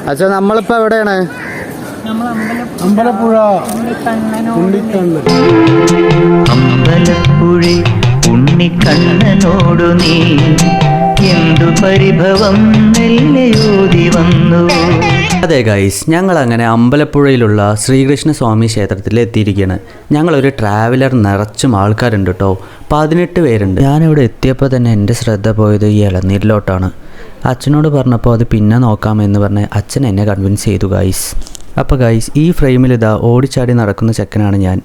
അച്ഛാ നമ്മളിപ്പോൾ എവിടെയാണ്? അമ്പലപ്പുഴ അമ്പലപ്പുഴ ഉണ്ണിക്കണ്ണനോടു നീ എന്തു പരിഭവം നെല്ലയോതി വന്നു. അതെ ഗൈസ്, ഞങ്ങൾ അങ്ങനെ അമ്പലപ്പുഴയിലുള്ള ശ്രീകൃഷ്ണസ്വാമി ക്ഷേത്രത്തിൽ എത്തിയിരിക്കുകയാണ്. ഞങ്ങളൊരു ട്രാവലർ നിറച്ചും ആൾക്കാരുണ്ട് കേട്ടോ, 18 പേരുണ്ട്. ഞാനിവിടെ എത്തിയപ്പോൾ തന്നെ എൻ്റെ ശ്രദ്ധ പോയത് ഈ ഇളനീരിലോട്ടാണ്. അച്ഛനോട് പറഞ്ഞപ്പോൾ അത് പിന്നെ നോക്കാമെന്ന് പറഞ്ഞ് അച്ഛൻ എന്നെ കൺവിൻസ് ചെയ്തു ഗൈസ്. അപ്പോൾ ഗൈസ്, ഈ ഫ്രെയിമിൽ ഇതാ ഓടിച്ചാടി നടക്കുന്ന ചെക്കനാണ് ഞാൻ.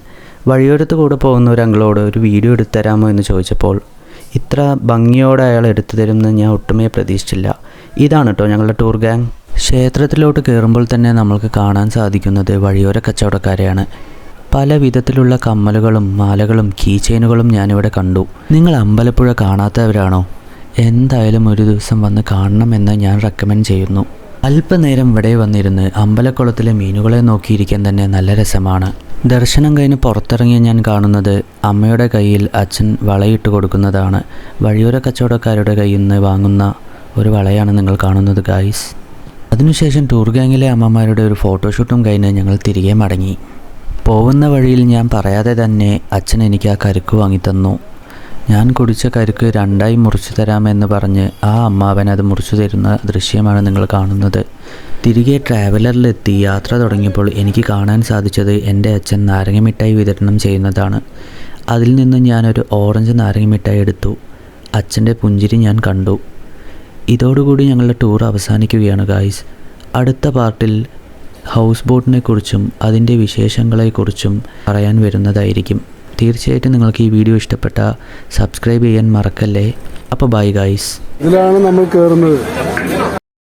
വഴിയോരത്ത് കൂടെ പോകുന്ന ഒരു അങ്കിളോട് ഒരു വീഡിയോ എടുത്തു തരാമോ എന്ന് ചോദിച്ചപ്പോൾ ഇത്ര ഭംഗിയോടെ അയാൾ എടുത്തു തരുമെന്ന് ഞാൻ ഒട്ടുമേ പ്രതീക്ഷിച്ചില്ല. ഇതാണ് കേട്ടോ ഞങ്ങളുടെ ടൂർ ഗാങ്. ക്ഷേത്രത്തിലോട്ട് കയറുമ്പോൾ തന്നെ നമ്മൾക്ക് കാണാൻ സാധിക്കുന്നത് വഴിയോര കച്ചവടക്കാരെയാണ്. പല വിധത്തിലുള്ള കമ്മലുകളും മാലകളും കീ ചെയിനുകളും ഞാനിവിടെ കണ്ടു. നിങ്ങൾ അമ്പലപ്പുഴ കാണാത്തവരാണോ? എന്തായാലും ഒരു ദിവസം വന്ന് കാണണമെന്ന് ഞാൻ റെക്കമെൻഡ് ചെയ്യുന്നു. അല്പനേരം ഇവിടെ വന്നിരുന്ന് അമ്പലക്കുളത്തിലെ മീനുകളെ നോക്കിയിരിക്കാൻ തന്നെ നല്ല രസമാണ്. ദർശനം കഴിഞ്ഞ് പുറത്തിറങ്ങി ഞാൻ കാണുന്നത് അമ്മയുടെ കയ്യിൽ അച്ഛൻ വളയിട്ട് കൊടുക്കുന്നതാണ്. വഴിയോര കച്ചവടക്കാരുടെ കയ്യിൽ നിന്ന് വാങ്ങുന്ന ഒരു വളയാണ് നിങ്ങൾ കാണുന്നത് ഗായ്സ്. അതിനുശേഷം ടൂർ ഗാങ്ങിലെ അമ്മമാരുടെ ഒരു ഫോട്ടോഷൂട്ടും കഴിഞ്ഞ് ഞങ്ങൾ തിരികെ മടങ്ങി. പോകുന്ന വഴിയിൽ ഞാൻ പറയാതെ തന്നെ അച്ഛൻ എനിക്ക് ആ കരുക്ക് വാങ്ങിത്തന്നു. ഞാൻ കുടിച്ച കരുക്ക് 2ആയി മുറിച്ചു തരാമെന്ന് പറഞ്ഞ് ആ അമ്മാവൻ അത് മുറിച്ചു തരുന്ന ദൃശ്യമാണ് നിങ്ങൾ കാണുന്നത്. തിരികെ ട്രാവലറിലെത്തി യാത്ര തുടങ്ങിയപ്പോൾ എനിക്ക് കാണാൻ സാധിച്ചത് എൻ്റെ അച്ഛൻ നാരങ്ങ മിഠായി വിതരണം ചെയ്യുന്നതാണ്. അതിൽ നിന്ന് ഞാനൊരു ഓറഞ്ച് നാരങ്ങ മിഠായി എടുത്തു. അച്ഛൻ്റെ പുഞ്ചിരി ഞാൻ കണ്ടു. ഇതോടുകൂടി ഞങ്ങളുടെ ടൂർ അവസാനിക്കുകയാണ് ഗായ്സ്. അടുത്ത പാർട്ടിൽ ഹൗസ് ബോട്ടിനെ കുറിച്ചും അതിൻ്റെ വിശേഷങ്ങളെക്കുറിച്ചും പറയാൻ വരുന്നതായിരിക്കും. തീർച്ചയായിട്ടും നിങ്ങൾക്ക് ഈ വീഡിയോ ഇഷ്ടപ്പെട്ട സബ്സ്ക്രൈബ് ചെയ്യാൻ മറക്കല്ലേ. അപ്പോൾ ബൈ ഗായ്സ്. ഇതിലാണ് നമ്മൾ കയറുന്നത്.